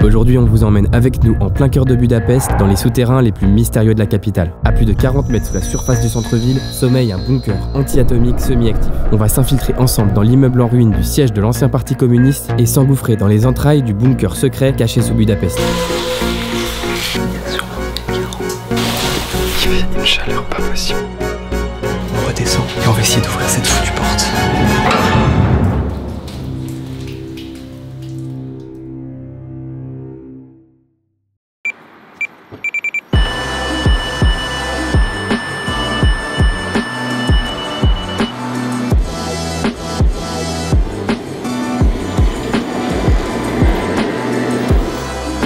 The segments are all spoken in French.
Aujourd'hui, on vous emmène avec nous en plein cœur de Budapest, dans les souterrains les plus mystérieux de la capitale. À plus de 40 mètres sous la surface du centre-ville, sommeille un bunker anti-atomique semi-actif. On va s'infiltrer ensemble dans l'immeuble en ruine du siège de l'ancien parti communiste et s'engouffrer dans les entrailles du bunker secret caché sous Budapest. Il fait une chaleur pas possible. On redescend et on va essayer d'ouvrir cette foutue porte.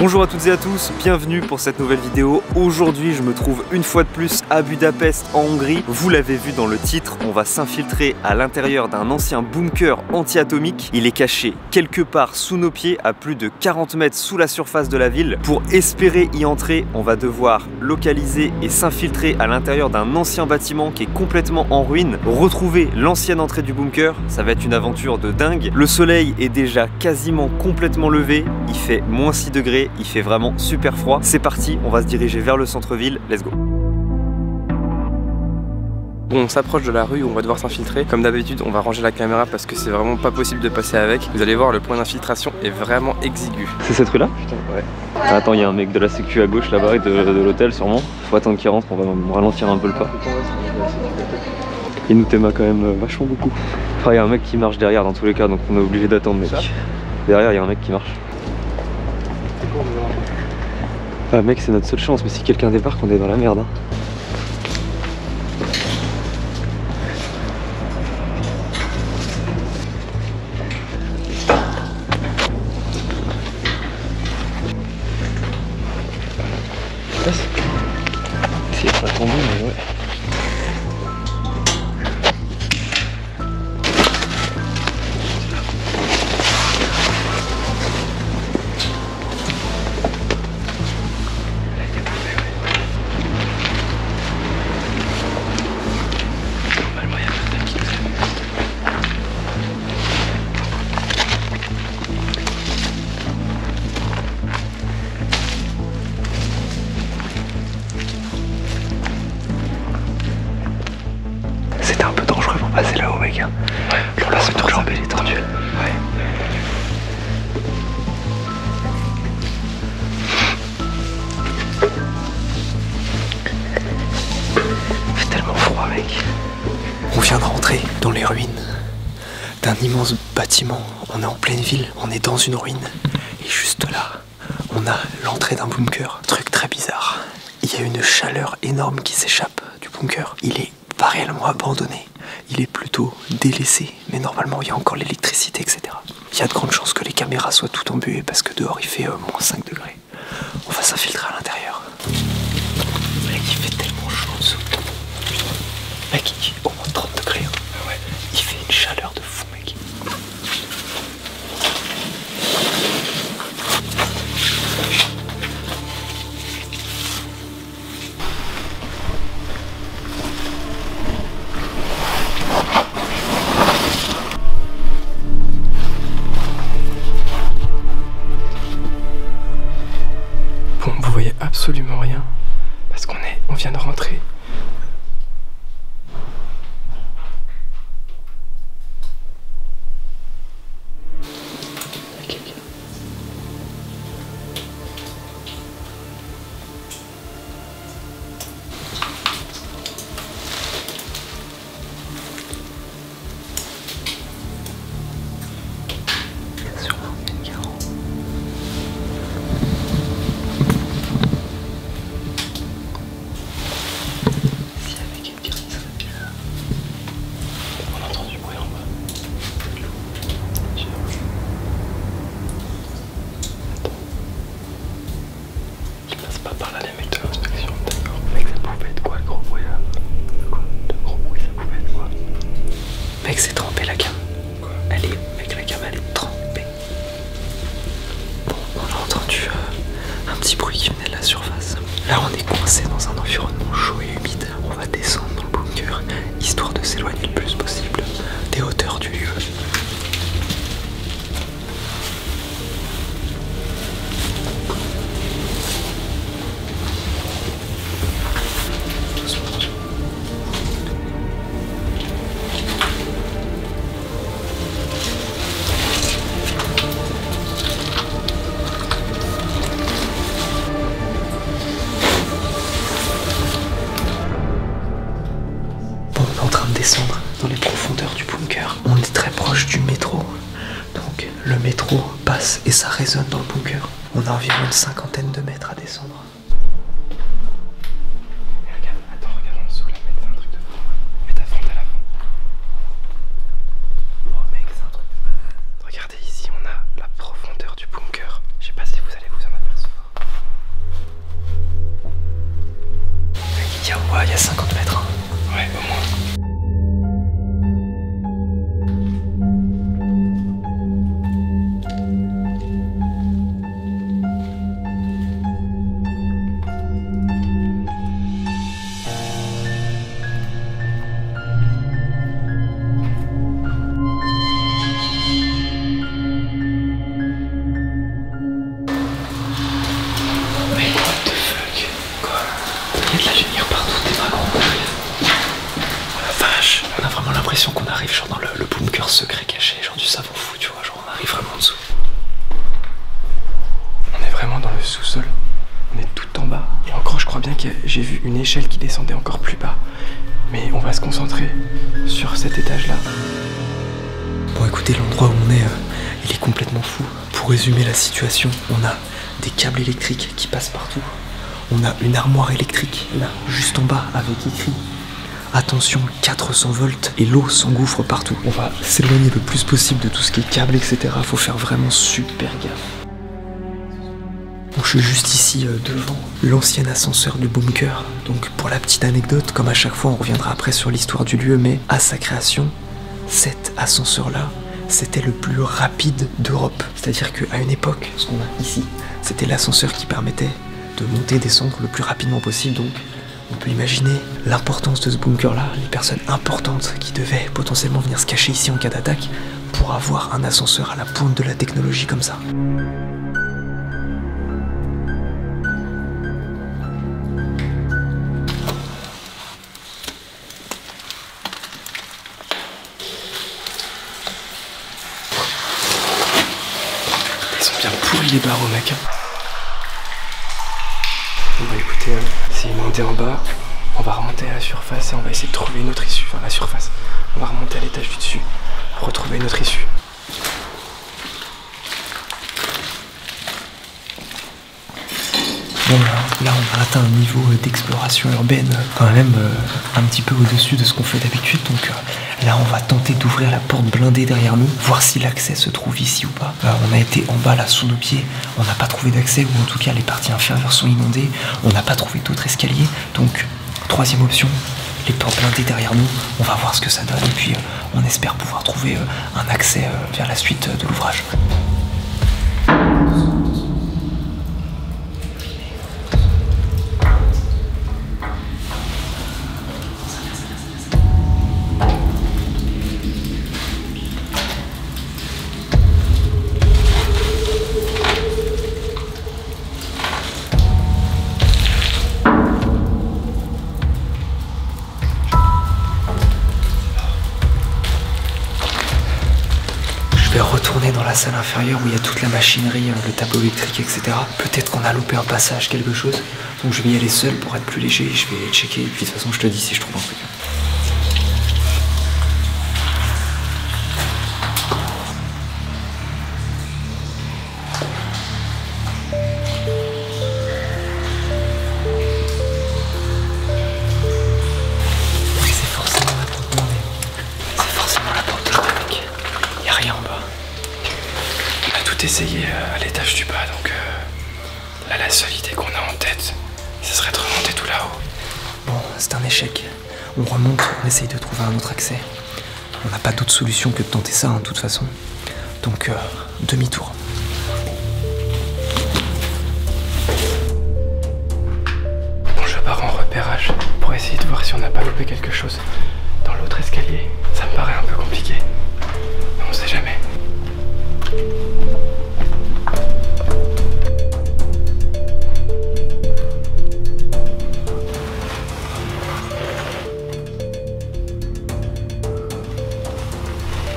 Bonjour à toutes et à tous, bienvenue pour cette nouvelle vidéo. Aujourd'hui je me trouve une fois de plus à Budapest en Hongrie. Vous l'avez vu dans le titre, on va s'infiltrer à l'intérieur d'un ancien bunker anti-atomique. Il est caché quelque part sous nos pieds à plus de 40 mètres sous la surface de la ville. Pour espérer y entrer, on va devoir localiser et s'infiltrer à l'intérieur d'un ancien bâtiment qui est complètement en ruine. Retrouver l'ancienne entrée du bunker, ça va être une aventure de dingue. Le soleil est déjà quasiment complètement levé, il fait moins 6 degrés. Il fait vraiment super froid. C'est parti, on va se diriger vers le centre-ville. Let's go. On s'approche de la rue où on va devoir s'infiltrer. Comme d'habitude, on va ranger la caméra parce que c'est vraiment pas possible de passer avec. Vous allez voir, le point d'infiltration est vraiment exigu. C'est cette rue-là? Putain, ouais. Attends, il y a un mec de la sécu à gauche là-bas et de l'hôtel sûrement. Faut attendre qu'il rentre, on va ralentir un peu le pas. Il nous t'aima quand même vachement beaucoup. Enfin, il y a un mec qui marche derrière dans tous les cas, donc on est obligé d'attendre, mec. Derrière, il y a un mec qui marche. Ah mec, c'est notre seule chance, mais si quelqu'un débarque, on est dans la merde. Hein. C'est pas tombé, mais ouais. C'était un peu dangereux pour passer là-haut, mec. Ouais. La jambe elle est tendue. Ouais. Il fait tellement froid, mec. On vient de rentrer dans les ruines d'un immense bâtiment. On est en pleine ville, on est dans une ruine. Et juste là, on a l'entrée d'un bunker. Truc très bizarre. Il y a une chaleur énorme qui s'échappe du bunker. Il est pas réellement abandonné, il est plutôt délaissé, mais normalement il y a encore l'électricité, etc. Il y a de grandes chances que les caméras soient toutes embuées parce que dehors il fait moins 5 degrés. On va s'infiltrer à l'intérieur. Mec, il fait tellement chaud en dessous. Mec, il fait au moins 30 degrés. Hein. Ouais. Il fait une chaleur de fou, mec. Bon, vous voyez absolument rien parce on vient de rentrer. Par là les mecs de l'inspection, d'accord. Mec, ça pouvait être quoi le gros bruit là? Quoi? Le gros bruit, ça pouvait être quoi? Mec, c'est trempé la cam. Quoi? Elle est... Mec, la cam elle est trempée. Bon, on a entendu un petit bruit qui venait de la surface. Là on est coincé dans un environnement chaud et humide. On va descendre dans le bunker, histoire de s'éloigner le plus possible des hauteurs du lieu. bunker. On a environ une cinquantaine de mètres à descendre. Il y a 50 mètres. Hein. Ouais, au moins. Mais what the fuck? Quoi? Il y a de la lumière partout, t'es vraiment la vache, on a vraiment l'impression qu'on arrive genre dans le bunker secret caché, genre du savon fou, tu vois, genre on arrive vraiment en dessous. On est vraiment dans le sous-sol, on est tout en bas. Et encore, je crois bien que j'ai vu une échelle qui descendait encore plus bas. Mais on va se concentrer sur cet étage-là. Bon écoutez, l'endroit où on est, il est complètement fou. Pour résumer la situation, on a des câbles électriques qui passent partout. On a une armoire électrique là, juste en bas, avec écrit attention 400 volts et l'eau s'engouffre partout. On va s'éloigner le plus possible de tout ce qui est câble, etc. Faut faire vraiment super gaffe. Bon, je suis juste ici devant l'ancien ascenseur du bunker. Donc pour la petite anecdote, comme à chaque fois on reviendra après sur l'histoire du lieu, mais à sa création, cet ascenseur-là, c'était le plus rapide d'Europe. C'est-à-dire qu'à une époque, ce qu'on a ici, c'était l'ascenseur qui permettait de monter et descendre le plus rapidement possible. Donc on peut imaginer l'importance de ce bunker là, les personnes importantes qui devaient potentiellement venir se cacher ici en cas d'attaque pour avoir un ascenseur à la pointe de la technologie comme ça. Ils sont bien pourris les barreaux, mec. Bon bah écoutez, c'est monter en bas, on va remonter à la surface et on va essayer de trouver une autre issue. Enfin la surface, on va remonter à l'étage du dessus pour retrouver une autre issue. Bon là on a atteint un niveau d'exploration urbaine quand même un petit peu au-dessus de ce qu'on fait d'habitude. Donc là on va tenter d'ouvrir la porte blindée derrière nous, voir si l'accès se trouve ici ou pas. On a été en bas là sous nos pieds, on n'a pas trouvé d'accès, ou en tout cas les parties inférieures sont inondées. On n'a pas trouvé d'autres escaliers. Donc troisième option, les portes blindées derrière nous, on va voir ce que ça donne et puis on espère pouvoir trouver un accès vers la suite de l'ouvrage. Je vais retourner dans la salle inférieure où il y a toute la machinerie, le tableau électrique, etc. Peut-être qu'on a loupé un passage, quelque chose. Donc je vais y aller seul pour être plus léger. Je vais checker et puis de toute façon je te dis si je trouve un truc. C'est forcément la porte blindée. C'est forcément la porte blindée, mec. Il n'y a rien en bas. On a tout essayé à l'étage du bas, donc là la seule idée qu'on a en tête, ce serait de remonter tout là-haut. Bon, c'est un échec. On remonte, on essaye de trouver un autre accès. On n'a pas d'autre solution que de tenter ça, de toute façon. Donc, demi-tour. Bon, je pars en repérage pour essayer de voir si on n'a pas loupé quelque chose dans l'autre escalier. Ça me paraît un peu compliqué. Mais on sait jamais.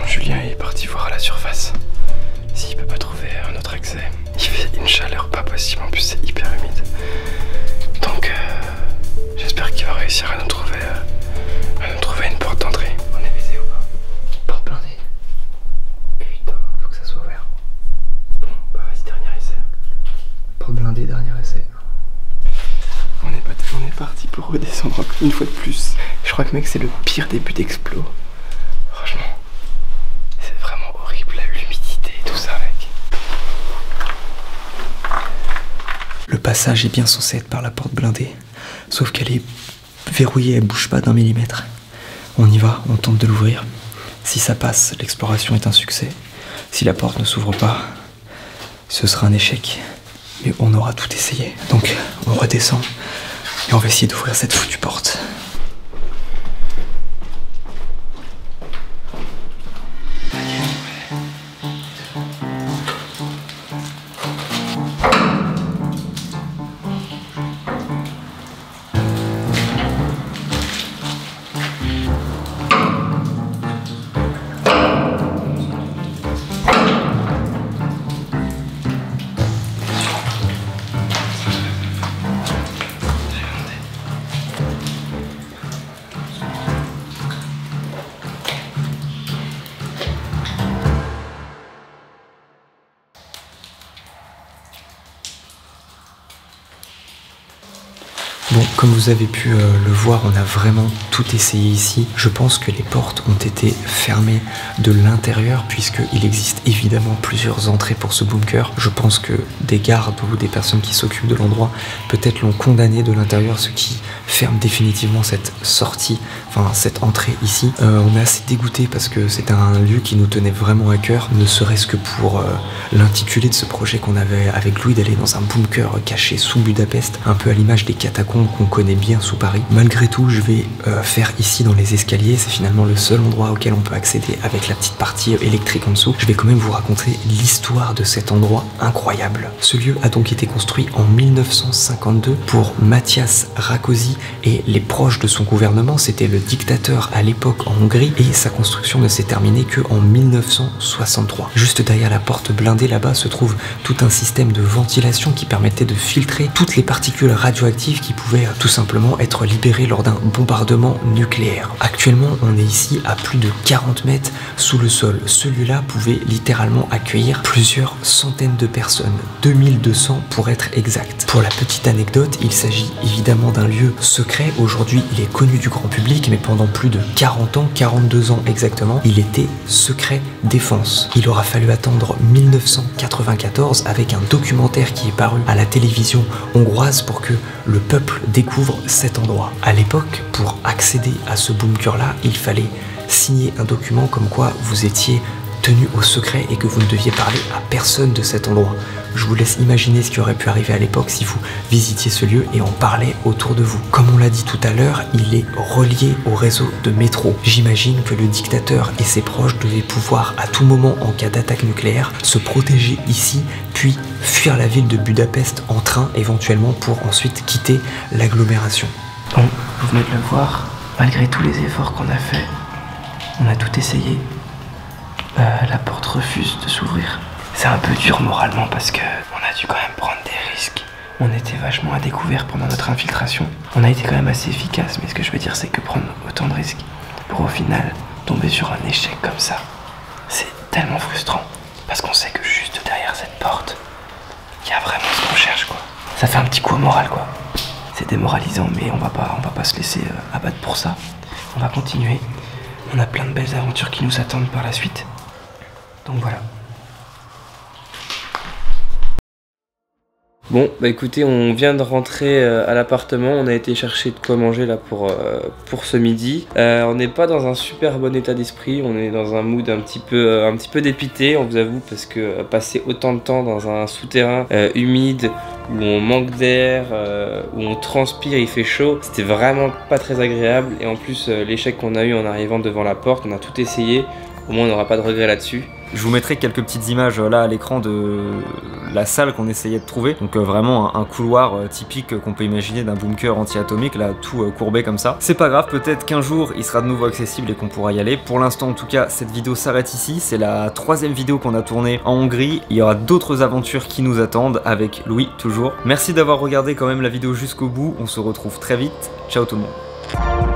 Julien est parti voir à la surface s'il peut pas trouver un autre accès. Il fait une chaleur pas possible, en plus c'est hyper humide. Donc j'espère qu'il va réussir à nous trouver une porte d'entrée. On est baisé ou pas? Porte blindée. Putain, faut que ça soit ouvert. Bon, bah vas-y, dernier essai. redescendre une fois de plus. Je crois que mec c'est le pire début d'Explo. Franchement, c'est vraiment horrible, l'humidité et tout ça mec. Le passage est bien censé être par la porte blindée, sauf qu'elle est verrouillée, elle bouge pas d'1 millimètre. On y va, on tente de l'ouvrir. Si ça passe, l'exploration est un succès. Si la porte ne s'ouvre pas, ce sera un échec. Mais on aura tout essayé. Donc on redescend et on va essayer d'ouvrir cette foutue porte. Bon, comme vous avez pu le voir, on a vraiment tout essayé ici. Je pense que les portes ont été fermées de l'intérieur puisqu'il existe évidemment plusieurs entrées pour ce bunker. Je pense que des gardes ou des personnes qui s'occupent de l'endroit peut-être l'ont condamné de l'intérieur, ce qui ferme définitivement cette sortie, enfin cette entrée ici. On est assez dégoûté parce que c'est un lieu qui nous tenait vraiment à cœur, ne serait-ce que pour l'intitulé de ce projet qu'on avait avec Louis, d'aller dans un bunker caché sous Budapest, un peu à l'image des catacombes qu'on connaît bien sous Paris. Malgré tout, je vais faire ici dans les escaliers, c'est finalement le seul endroit auquel on peut accéder avec la petite partie électrique en dessous. Je vais quand même vous raconter l'histoire de cet endroit incroyable. Ce lieu a donc été construit en 1952 pour Matyas Rákosi et les proches de son gouvernement. C'était le dictateur à l'époque en Hongrie et sa construction ne s'est terminée que en 1963. Juste derrière la porte blindée là-bas se trouve tout un système de ventilation qui permettait de filtrer toutes les particules radioactives qui pouvaient tout simplement être libérées lors d'un bombardement nucléaire. Actuellement, on est ici à plus de 40 mètres sous le sol. Ce lieu-là pouvait littéralement accueillir plusieurs centaines de personnes, 2200 pour être exact. Pour la petite anecdote, il s'agit évidemment d'un lieu secret. Aujourd'hui, il est connu du grand public, mais pendant plus de 40 ans, 42 ans exactement, il était secret défense. Il aura fallu attendre 1994 avec un documentaire qui est paru à la télévision hongroise pour que le peuple découvre cet endroit. À l'époque, pour accéder à ce bunker-là, il fallait signer un document comme quoi vous étiez tenu au secret et que vous ne deviez parler à personne de cet endroit. Je vous laisse imaginer ce qui aurait pu arriver à l'époque si vous visitiez ce lieu et en parlez autour de vous. Comme on l'a dit tout à l'heure, il est relié au réseau de métro. J'imagine que le dictateur et ses proches devaient pouvoir à tout moment, en cas d'attaque nucléaire, se protéger ici, puis fuir la ville de Budapest en train éventuellement pour ensuite quitter l'agglomération. Bon, vous venez de le voir, malgré tous les efforts qu'on a fait, on a tout essayé. La porte refuse de s'ouvrir. C'est un peu dur moralement parce que on a dû quand même prendre des risques. On était vachement à découvert pendant notre infiltration. On a été quand même assez efficace, mais ce que je veux dire c'est que prendre autant de risques pour au final tomber sur un échec comme ça, c'est tellement frustrant. Parce qu'on sait que juste derrière cette porte, il y a vraiment ce qu'on cherche quoi. Ça fait un petit coup au moral quoi. C'est démoralisant mais on va pas se laisser abattre pour ça. On va continuer. On a plein de belles aventures qui nous attendent par la suite. Donc voilà. Bon, bah écoutez, on vient de rentrer à l'appartement, on a été chercher de quoi manger là pour ce midi. On n'est pas dans un super bon état d'esprit, on est dans un mood un petit peu dépité, on vous avoue, parce que passer autant de temps dans un souterrain humide, où on manque d'air, où on transpire, il fait chaud, c'était vraiment pas très agréable. Et en plus, l'échec qu'on a eu en arrivant devant la porte, on a tout essayé, au moins on n'aura pas de regrets là-dessus. Je vous mettrai quelques petites images là à l'écran de la salle qu'on essayait de trouver. Donc vraiment un couloir typique qu'on peut imaginer d'un bunker anti-atomique, là tout courbé comme ça. C'est pas grave, peut-être qu'un jour il sera de nouveau accessible et qu'on pourra y aller. Pour l'instant en tout cas, cette vidéo s'arrête ici. C'est la 3e vidéo qu'on a tournée en Hongrie. Il y aura d'autres aventures qui nous attendent avec Louis toujours. Merci d'avoir regardé quand même la vidéo jusqu'au bout. On se retrouve très vite. Ciao tout le monde.